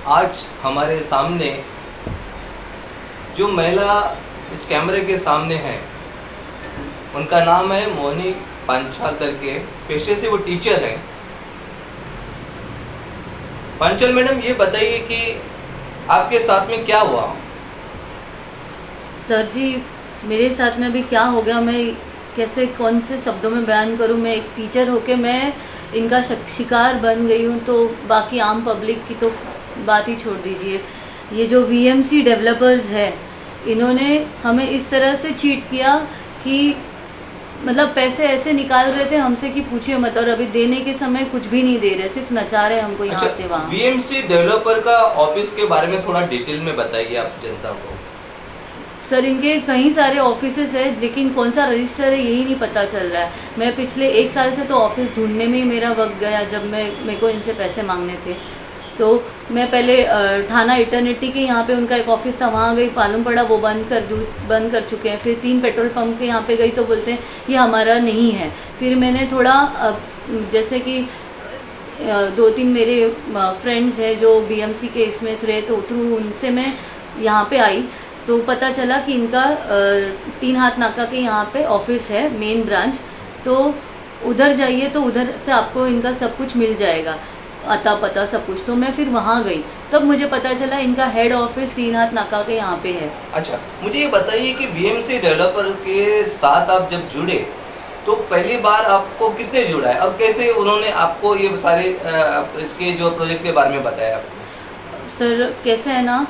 आज हमारे सामने जो महिला इस कैमरे के सामने है, उनका नाम है मोनी पांचाल करके, पेशे से वो टीचर हैं। पांचाल मैडम, ये बताइए कि आपके साथ में क्या हुआ? सर जी, मेरे साथ में अभी क्या हो गया, मैं कैसे कौन से शब्दों में बयान करूं। मैं एक टीचर होके मैं इनका शिकार बन गई हूं, तो बाकी आम पब्लिक की तो बात ही छोड़ दीजिए। ये जो वीएमसी डेवलपर्स है, इन्होंने हमें इस तरह से चीट किया कि मतलब पैसे ऐसे निकाल रहे थे हमसे कि पूछिए मत, और अभी देने के समय कुछ भी नहीं दे रहे, सिर्फ नचा रहे हमको यहाँ से वहाँ। वीएमसी डेवलपर का ऑफिस के बारे में थोड़ा डिटेल में बताइए आप जनता को। सर, इनके कई सारे ऑफिसेस है, लेकिन कौन सा रजिस्टर है यही नहीं पता चल रहा है। मैं पिछले 1 साल से तो ऑफिस ढूंढने में ही मेरा वक्त गया, जब मेरे को इनसे पैसे मांगने थे। तो मैं पहले थाना इटर्निटी के यहाँ पे उनका एक ऑफिस था, वहाँ गई, मालूम पड़ा वो बंद कर चुके हैं। फिर 3 पेट्रोल पंप के यहाँ पे गई तो बोलते हैं ये हमारा नहीं है। फिर मैंने थोड़ा जैसे कि 2-3 मेरे फ्रेंड्स हैं जो बीएमसी के इसमें थे, तो थ्रू उनसे मैं यहाँ पे आई, तो पता चला कि इनका 3 हाथ नाका के यहाँ पे ऑफिस है, मेन ब्रांच। तो उधर जाइए तो उधर से आपको इनका सब कुछ मिल जाएगा, अता पता सब कुछ। तो मैं फिर वहाँ गई, तब मुझे पता चला इनका हेड ऑफिस 3 हाथ नाका के यहाँ पे है। अच्छा, मुझे ये बताइए कि वीएमसी डेवलपर के साथ आप जब जुड़े तो पहली बार आपको किसने जुड़ा है और कैसे उन्होंने आपको ये सारे इसके जो प्रोजेक्ट के बारे में बताया आपको? सर, कैसे है ना,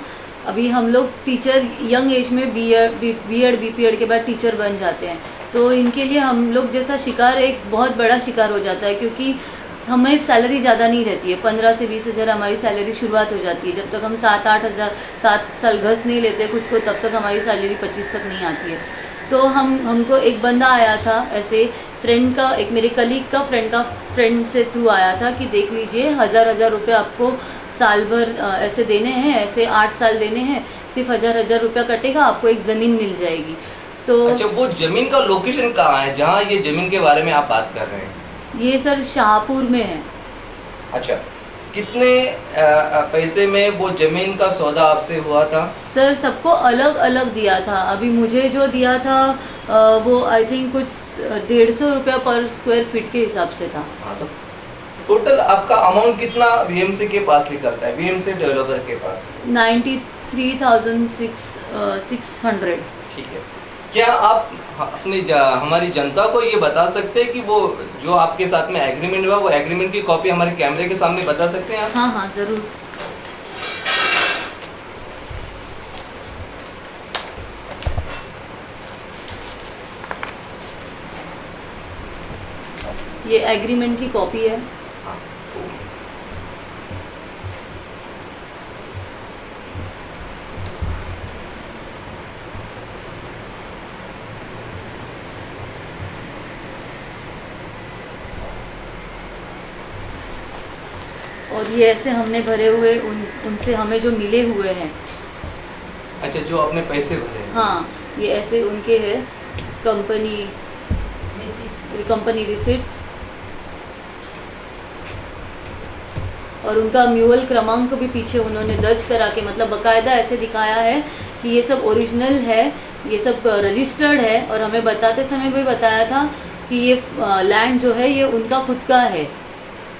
अभी हम लोग टीचर यंग एज में बीएड बीपीएड के बाद टीचर बन जाते हैं, तो इनके लिए हम लोग जैसा शिकार एक बहुत बड़ा शिकार हो जाता है, क्योंकि हमें सैलरी ज़्यादा नहीं रहती है। 15 से 20 हज़ार हमारी सैलरी शुरुआत हो जाती है। जब तक हम 7-8 हज़ार 7 साल घस नहीं लेते खुद को, तब तक हमारी सैलरी 25 तक नहीं आती है। तो हमको एक बंदा आया था ऐसे, फ्रेंड का, एक मेरे कलीग का फ्रेंड से थ्रू आया था कि देख लीजिए 1000 रुपये आपको साल भर ऐसे देने हैं, ऐसे 8 साल देने हैं, सिर्फ 1000 रुपया कटेगा, आपको एक ज़मीन मिल जाएगी। तो अच्छा, वो ज़मीन का लोकेशन कहाँ है जहाँ ये ज़मीन के बारे में आप बात कर रहे हैं? ये सर शाहपुर में है। अच्छा, कितने पैसे में वो ज़मीन का सौदा आपसे हुआ था? सर, सबको अलग अलग दिया था। अभी मुझे जो दिया था वो आई थिंक कुछ 150 रुपया पर स्क्वायर फीट के हिसाब से था। हाँ, तो टोटल आपका अमाउंट कितना वीएमसी के पास निकलता है, वीएमसी डेवलपर के पास? 93,600। ठीक है। क्या आप अपनी हमारी जनता को ये बता सकते हैं कि वो जो आपके साथ में एग्रीमेंट हुआ, वो एग्रीमेंट की कॉपी हमारे कैमरे के सामने बता सकते हैं आप? हाँ हाँ, ज़रूर। ये एग्रीमेंट की कॉपी है। हाँ, तो और ये ऐसे हमने भरे हुए उनसे हमें जो मिले हुए हैं। अच्छा, जो आपने पैसे भरे हैं। हाँ, ये ऐसे उनके हैं, कंपनी रिसिट्स, और उनका म्यूअल क्रमांक भी पीछे उन्होंने दर्ज करा के, मतलब बकायदा ऐसे दिखाया है कि ये सब ओरिजिनल है, ये सब रजिस्टर्ड है। और हमें बताते समय भी बताया था कि ये लैंड जो है ये उनका खुद का है।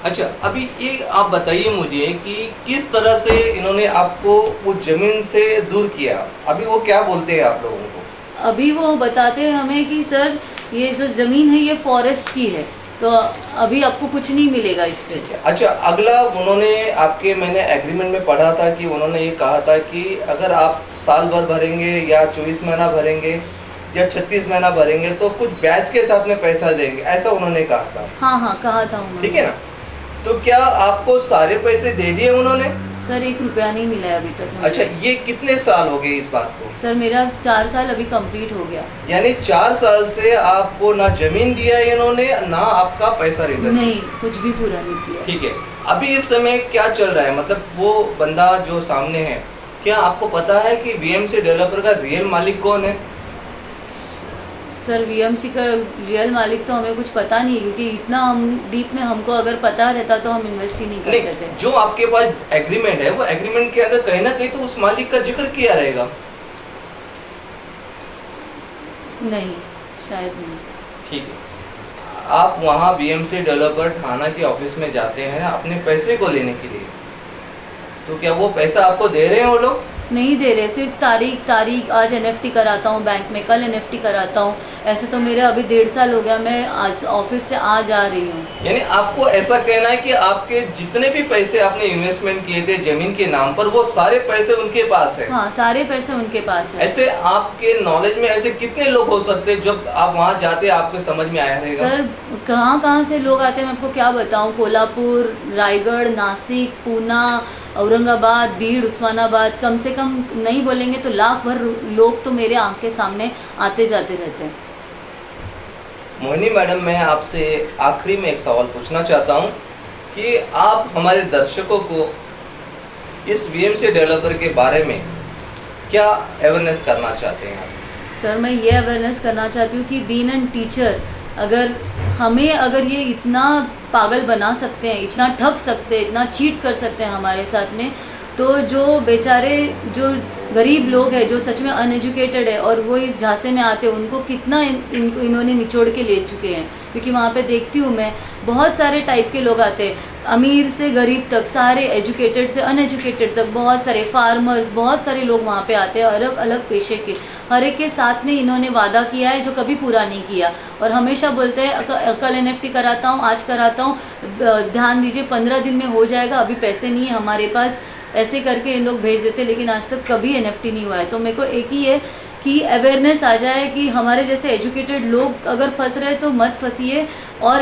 अच्छा, अभी ये आप बताइए मुझे कि किस तरह से इन्होंने आपको वो ज़मीन से दूर किया? अभी वो क्या बोलते हैं आप लोगों को? अभी वो बताते हैं हमें कि सर, ये जो ज़मीन है ये फॉरेस्ट की है, तो अभी आपको कुछ नहीं मिलेगा इससे। अच्छा, अगला उन्होंने आपके, मैंने एग्रीमेंट में पढ़ा था कि उन्होंने ये कहा था कि अगर आप साल भर भरेंगे या 24 महीना भरेंगे या 36 महीना भरेंगे तो कुछ ब्याज के साथ में पैसा देंगे, ऐसा उन्होंने कहा था। हाँ हाँ, कहा था उन्होंने। ठीक है ना? तो क्या आपको सारे पैसे दे दिए उन्होंने? सर, 1 रुपया नहीं मिला है अभी तक मुझे। अच्छा, ये कितने साल हो गए इस बात को? सर, मेरा 4 साल अभी कंप्लीट हो गया। यानी 4 साल से आपको ना जमीन दिया इन्होंने, ना आपका पैसा रिटर्न? नहीं, कुछ भी पूरा नहीं किया। ठीक है। अभी इस समय क्या चल रहा है, मतलब वो बंदा जो सामने है, क्या आपको पता है कि वीएमसी डेवलपर का रियल मालिक कौन है? सर वीएमसी का रियल मालिक तो हमें कुछ पता नहीं, क्योंकि इतना हम डीप में हमको अगर पता रहता तो हम इन्वेस्ट ही नहीं करते थे। जो आपके पास एग्रीमेंट है, वो एग्रीमेंट के अंदर कहीं ना कहीं तो उस मालिक का जिक्र किया रहेगा। नहीं, शायद नहीं। ठीक है, आप वहाँ बीएमसी डेवलपर थाना के ऑफिस में जाते हैं अपने पैसे को लेने के लिए, तो क्या वो पैसा आपको दे रहे हैं वो लोग? नहीं दे रहे, सिर्फ तारीख आज एनएफटी कराता हूँ बैंक में, कल एनएफटी कराता हूँ। ऐसे तो मेरे अभी 1.5 साल हो गया, मैं आज ऑफिस से आ जा रही हूँ। यानी आपको ऐसा कहना है कि आपके जितने भी पैसे आपने इन्वेस्टमेंट किए थे जमीन के नाम पर, वो सारे पैसे उनके पास है? हाँ, सारे पैसे उनके पास है। ऐसे आपके नॉलेज में ऐसे कितने लोग हो सकते हैं जब आप वहाँ जाते आपके समझ में आया रहेगा? सर कहाँ से लोग आते हैं मैं आपको क्या बताऊँ। कोल्हापुर, रायगढ़, नासिक, पूना, औरंगाबाद, भीड़, उस्मानाबाद, कम से कम नहीं बोलेंगे तो लाख भर लोग तो मेरे आँख के सामने आते जाते रहते हैं। मोहिनी मैडम, मैं आपसे आखिरी में एक सवाल पूछना चाहता हूँ कि आप हमारे दर्शकों को इस वीएमसी डेवलपर के बारे में क्या अवेयरनेस करना चाहते हैं आप? सर मैं ये अवेयरनेस करना चाहती हूँ कि बीइंग एन टीचर, अगर ये इतना पागल बना सकते हैं, इतना ठग सकते हैं, इतना चीट कर सकते हैं हमारे साथ में, तो जो बेचारे जो गरीब लोग हैं, जो सच में अनएजुकेटेड है और वो इस झांसे में आते हैं, उनको कितना इन्होंने निचोड़ के ले चुके हैं। क्योंकि वहाँ पे देखती हूँ मैं बहुत सारे टाइप के लोग आते हैं, अमीर से गरीब तक, सारे एजुकेटेड से अनएजुकेटेड तक, बहुत सारे फार्मर्स, बहुत सारे लोग वहाँ पे आते हैं, अलग अलग पेशे के। हर एक के साथ में इन्होंने वादा किया है जो कभी पूरा नहीं किया, और हमेशा बोलते हैं कल एनएफटी कराता हूँ, आज कराता हूँ, ध्यान दीजिए 15 दिन में हो जाएगा, अभी पैसे नहीं है हमारे पास, ऐसे करके इन लोग भेज देते, लेकिन आज तक कभी एनएफटी नहीं हुआ है। तो मेरे को एक ही है कि अवेयरनेस आ जाए कि हमारे जैसे एजुकेटेड लोग अगर फंस रहे तो मत फंसिए, और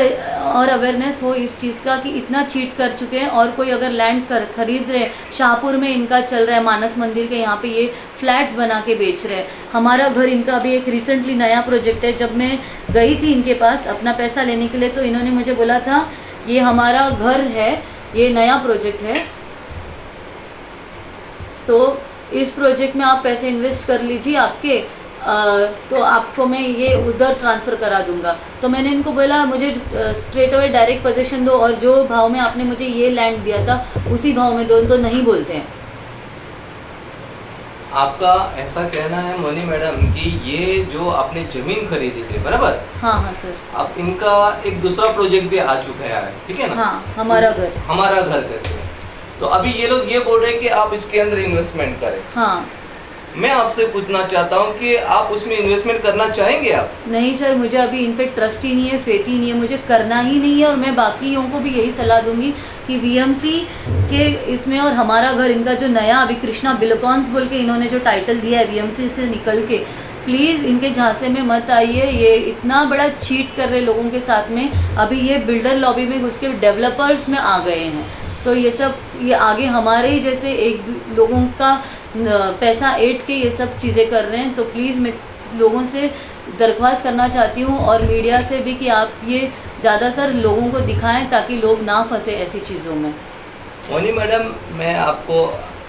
अवेयरनेस हो इस चीज़ का कि इतना चीट कर चुके हैं। और कोई अगर लैंड खरीद रहे, शाहपुर में इनका चल रहा है, मानस मंदिर के यहाँ पे ये फ्लैट्स बना के बेच रहे हैं। हमारा घर, इनका अभी एक रिसेंटली नया प्रोजेक्ट है, जब मैं गई थी इनके पास अपना पैसा लेने के लिए तो इन्होंने मुझे बोला था ये हमारा घर है, ये नया प्रोजेक्ट है, तो इस प्रोजेक्ट में आप पैसे इन्वेस्ट कर लीजिए आपके, तो आपको मैं ये उधर ट्रांसफ़र करा दूंगा। तो मैंने इनको बोला मुझे स्ट्रेट अवे डायरेक्ट पोजीशन दो, और जो भाव में आपने मुझे ये लैंड दिया था उसी भाव में दो, तो नहीं बोलते हैं। आपका ऐसा कहना है मोहिनी मैडम कि ये जो आपने ज़मीन खरीदी थी, बराबर? हाँ हाँ सर। अब इनका एक दूसरा प्रोजेक्ट भी आ चुका है, ठीक है ना? हाँ, हमारा घर करके, तो अभी ये लोग ये बोल रहे हैं कि आप इसके अंदर इन्वेस्टमेंट करें। हाँ, मैं आपसे पूछना चाहता हूँ कि आप उसमें इन्वेस्टमेंट करना चाहेंगे आप? नहीं सर, मुझे अभी इन पे ट्रस्ट ही नहीं है, फेथ ही नहीं है, मुझे करना ही नहीं है। और मैं बाकियों को भी यही सलाह दूंगी कि वीएमसी के इसमें और हमारा घर, इनका जो नया अभी कृष्णा बिलोकॉन्स बोल के इन्होंने जो टाइटल दिया है वीएमसी से निकल के, प्लीज़ इनके झांसे में मत आइए। ये इतना बड़ा चीट कर रहे लोगों के साथ में। अभी ये बिल्डर लॉबी में घुस के डेवलपर्स में आ गए हैं, तो ये आगे हमारे ही जैसे एक लोगों का पैसा ऐंठ के ये सब चीज़ें कर रहे हैं। तो प्लीज़ मैं लोगों से दरख्वास्त करना चाहती हूँ, और मीडिया से भी, कि आप ये ज़्यादातर लोगों को दिखाएं ताकि लोग ना फंसे ऐसी चीज़ों में। मोहिनी मैडम, मैं आपको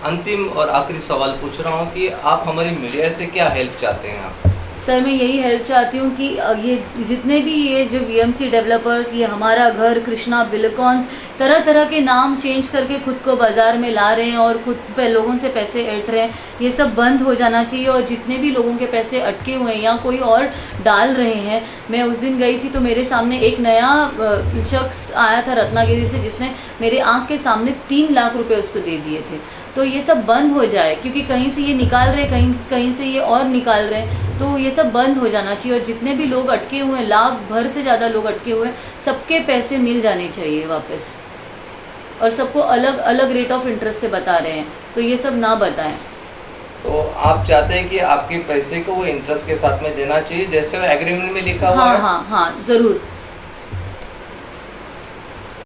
अंतिम और आखिरी सवाल पूछ रहा हूँ कि आप हमारी मीडिया से क्या हेल्प चाहते हैं आप? सर मैं यही हेल्प चाहती हूँ कि ये जितने भी ये जो वीएमसी डेवलपर्स, ये हमारा घर, कृष्णा बिलोकॉन्स, तरह तरह के नाम चेंज करके खुद को बाज़ार में ला रहे हैं और खुद पे लोगों से पैसे ऐंठ रहे हैं, ये सब बंद हो जाना चाहिए। और जितने भी लोगों के पैसे अटके हुए हैं या कोई और डाल रहे हैं, मैं उस दिन गई थी तो मेरे सामने एक नया शख्स आया था रत्नागिरी से, जिसने मेरे आँख के सामने 3 लाख रुपये उसको दे दिए थे। तो ये सब बंद हो जाए, क्योंकि कहीं से ये निकाल रहे हैं, कहीं से ये और निकाल रहे हैं, तो ये सब बंद हो जाना चाहिए। और जितने भी लोग अटके हुए हैं, लाख भर से ज़्यादा लोग अटके हुए हैं, सबके पैसे मिल जाने चाहिए वापस। और सबको अलग अलग रेट ऑफ इंटरेस्ट से बता रहे हैं, तो ये सब ना बताएं। तो आप चाहते हैं कि आपके पैसे को वो इंटरेस्ट के साथ में देना चाहिए, जैसे एग्रीमेंट में लिखा हुआ है? हाँ, ज़रूर।